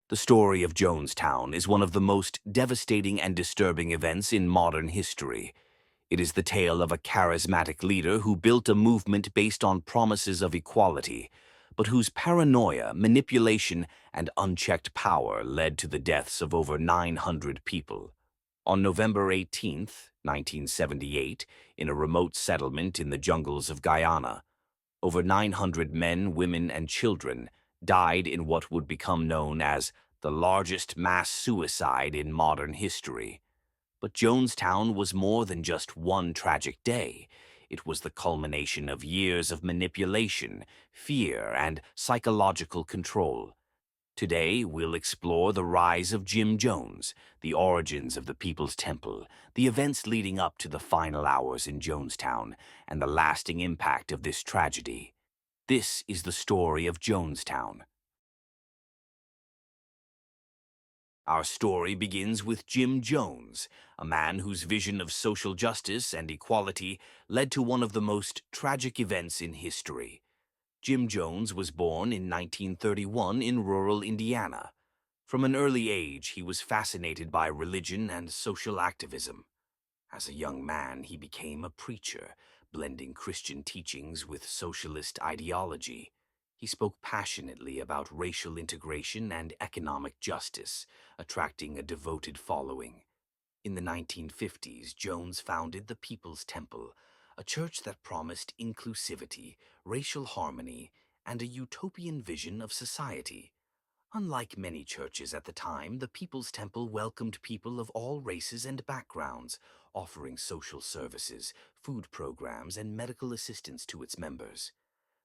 The story of Jonestown is one of the most devastating and disturbing events in modern history. It is the tale of a charismatic leader who built a movement based on promises of equality, but whose paranoia, manipulation, and unchecked power led to the deaths of over 900 people. On November 18th, 1978, in a remote settlement in the jungles of Guyana, over 900 men, women, and children died in what would become known as the largest mass suicide in modern history. But Jonestown was more than just one tragic day. It was the culmination of years of manipulation, fear, and psychological control. Today, we'll explore the rise of Jim Jones, the origins of the People's Temple, the events leading up to the final hours in Jonestown, and the lasting impact of this tragedy. This is the story of Jonestown. Our story begins with Jim Jones, a man whose vision of social justice and equality led to one of the most tragic events in history. Jim Jones was born in 1931 in rural Indiana. From an early age, he was fascinated by religion and social activism. As a young man, he became a preacher, blending Christian teachings with socialist ideology. He spoke passionately about racial integration and economic justice, attracting a devoted following. In the 1950s, Jones founded the People's Temple, a church that promised inclusivity, racial harmony, and a utopian vision of society. Unlike many churches at the time, the People's Temple welcomed people of all races and backgrounds, offering social services, food programs, and medical assistance to its members.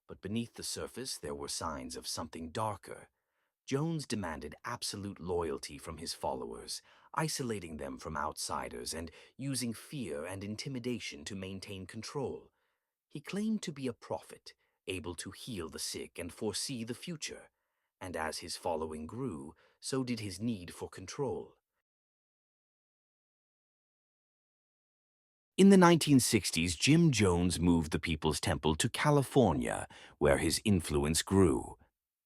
But beneath the surface, there were signs of something darker. Jones demanded absolute loyalty from his followers, isolating them from outsiders and using fear and intimidation to maintain control. He claimed to be a prophet, able to heal the sick and foresee the future. And as his following grew, so did his need for control. In the 1960s, Jim Jones moved the People's Temple to California, where his influence grew.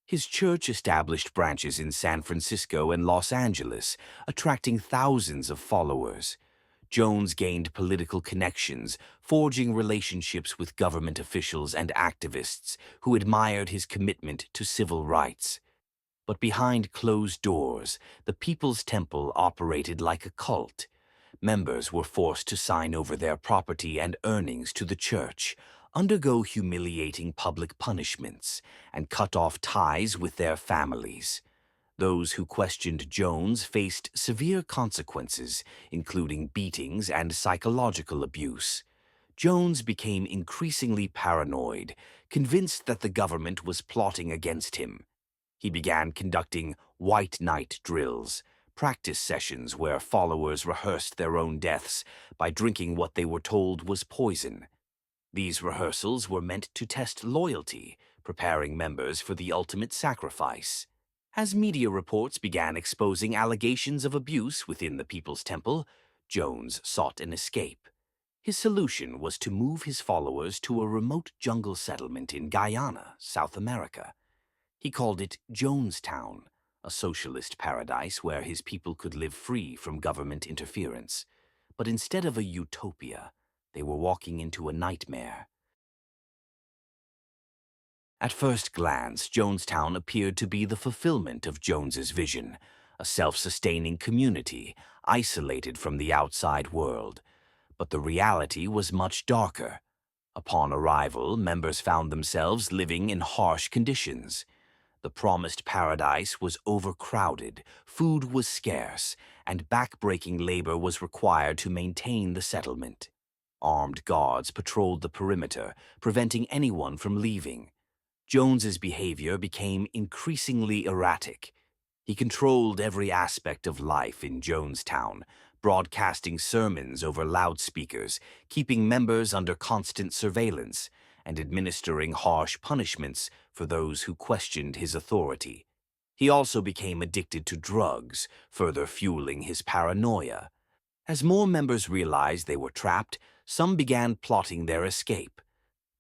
His church established branches in San Francisco and Los Angeles, attracting thousands of followers. Jones gained political connections, forging relationships with government officials and activists who admired his commitment to civil rights. But behind closed doors, the People's Temple operated like a cult. Members were forced to sign over their property and earnings to the church, undergo humiliating public punishments, and cut off ties with their families. Those who questioned Jones faced severe consequences, including beatings and psychological abuse. Jones became increasingly paranoid, convinced that the government was plotting against him. He began conducting white night drills, practice sessions where followers rehearsed their own deaths by drinking what they were told was poison. These rehearsals were meant to test loyalty, preparing members for the ultimate sacrifice. As media reports began exposing allegations of abuse within the People's Temple, Jones sought an escape. His solution was to move his followers to a remote jungle settlement in Guyana, South America. He called it Jonestown, a socialist paradise where his people could live free from government interference. But instead of a utopia, they were walking into a nightmare. At first glance, Jonestown appeared to be the fulfillment of Jones's vision, a self-sustaining community, isolated from the outside world. But the reality was much darker. Upon arrival, members found themselves living in harsh conditions. The promised paradise was overcrowded, food was scarce, and back-breaking labor was required to maintain the settlement. Armed guards patrolled the perimeter, preventing anyone from leaving. Jones's behavior became increasingly erratic. He controlled every aspect of life in Jonestown, broadcasting sermons over loudspeakers, keeping members under constant surveillance, and administering harsh punishments for those who questioned his authority. He also became addicted to drugs, further fueling his paranoia. As more members realized they were trapped, some began plotting their escape.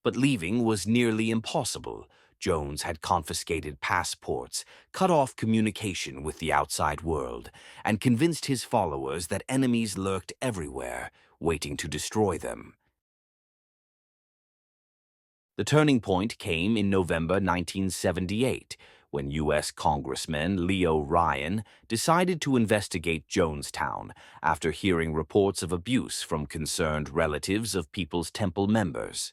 But leaving was nearly impossible. Jones had confiscated passports, cut off communication with the outside world, and convinced his followers that enemies lurked everywhere, waiting to destroy them. The turning point came in November 1978, when U.S. Congressman Leo Ryan decided to investigate Jonestown after hearing reports of abuse from concerned relatives of People's Temple members.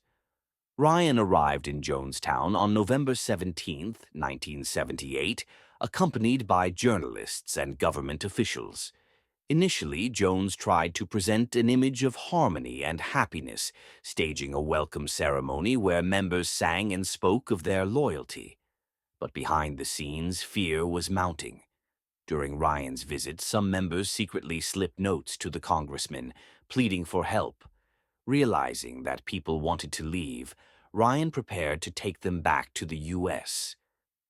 Ryan arrived in Jonestown on November 17, 1978, accompanied by journalists and government officials. Initially, Jones tried to present an image of harmony and happiness, staging a welcome ceremony where members sang and spoke of their loyalty. But behind the scenes, fear was mounting. During Ryan's visit, some members secretly slipped notes to the congressman, pleading for help. Realizing that people wanted to leave, Ryan prepared to take them back to the U.S.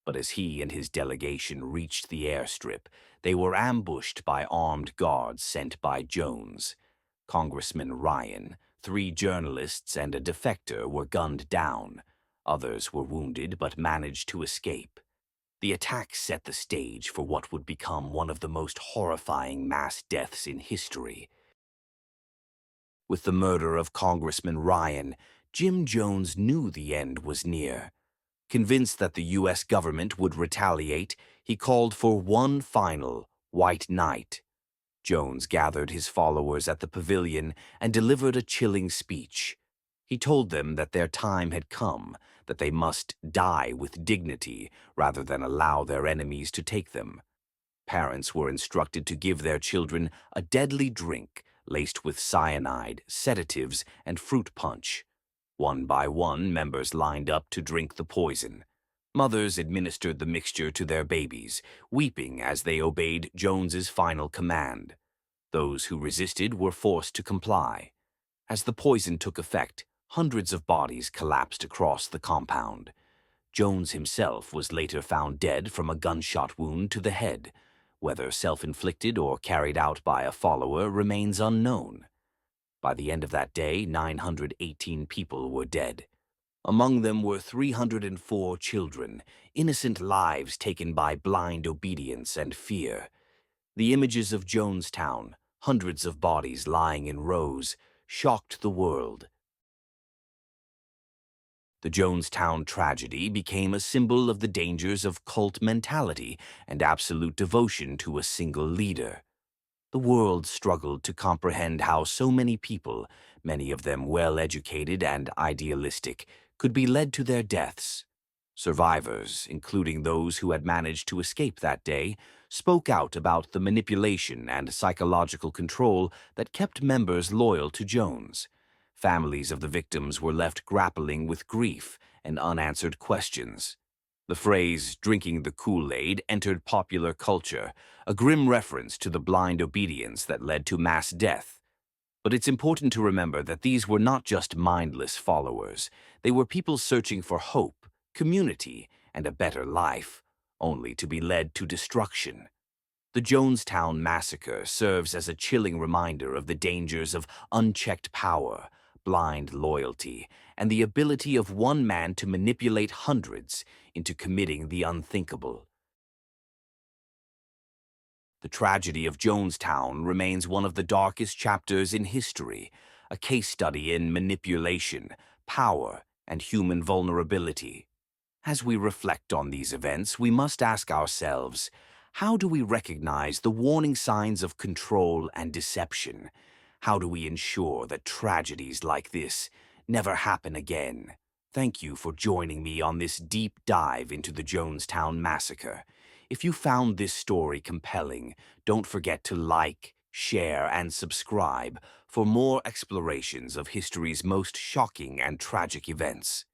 But as he and his delegation reached the airstrip, they were ambushed by armed guards sent by Jones. Congressman Ryan, 3 journalists, and a defector were gunned down. Others were wounded but managed to escape. The attack set the stage for what would become one of the most horrifying mass deaths in history. With the murder of Congressman Ryan, Jim Jones knew the end was near. Convinced that the U.S. government would retaliate, he called for one final white night. Jones gathered his followers at the pavilion and delivered a chilling speech. He told them that their time had come, that they must die with dignity rather than allow their enemies to take them. Parents were instructed to give their children a deadly drink laced with cyanide, sedatives, and fruit punch. One by one, members lined up to drink the poison. Mothers administered the mixture to their babies, weeping as they obeyed Jones's final command. Those who resisted were forced to comply. As the poison took effect, hundreds of bodies collapsed across the compound. Jones himself was later found dead from a gunshot wound to the head. Whether self-inflicted or carried out by a follower remains unknown. By the end of that day, 918 people were dead. Among them were 304 children, innocent lives taken by blind obedience and fear. The images of Jonestown, hundreds of bodies lying in rows, shocked the world. The Jonestown tragedy became a symbol of the dangers of cult mentality and absolute devotion to a single leader. The world struggled to comprehend how so many people, many of them well-educated and idealistic, could be led to their deaths. Survivors, including those who had managed to escape that day, spoke out about the manipulation and psychological control that kept members loyal to Jones. Families of the victims were left grappling with grief and unanswered questions. The phrase, "drinking the Kool-Aid," entered popular culture, a grim reference to the blind obedience that led to mass death. But it's important to remember that these were not just mindless followers. They were people searching for hope, community, and a better life, only to be led to destruction. The Jonestown massacre serves as a chilling reminder of the dangers of unchecked power, blind loyalty, and the ability of one man to manipulate hundreds into committing the unthinkable. The tragedy of Jonestown remains one of the darkest chapters in history, a case study in manipulation, power, and human vulnerability. As we reflect on these events, we must ask ourselves, how do we recognize the warning signs of control and deception? How do we ensure that tragedies like this never happen again? Thank you for joining me on this deep dive into the Jonestown massacre. If you found this story compelling, don't forget to like, share, and subscribe for more explorations of history's most shocking and tragic events.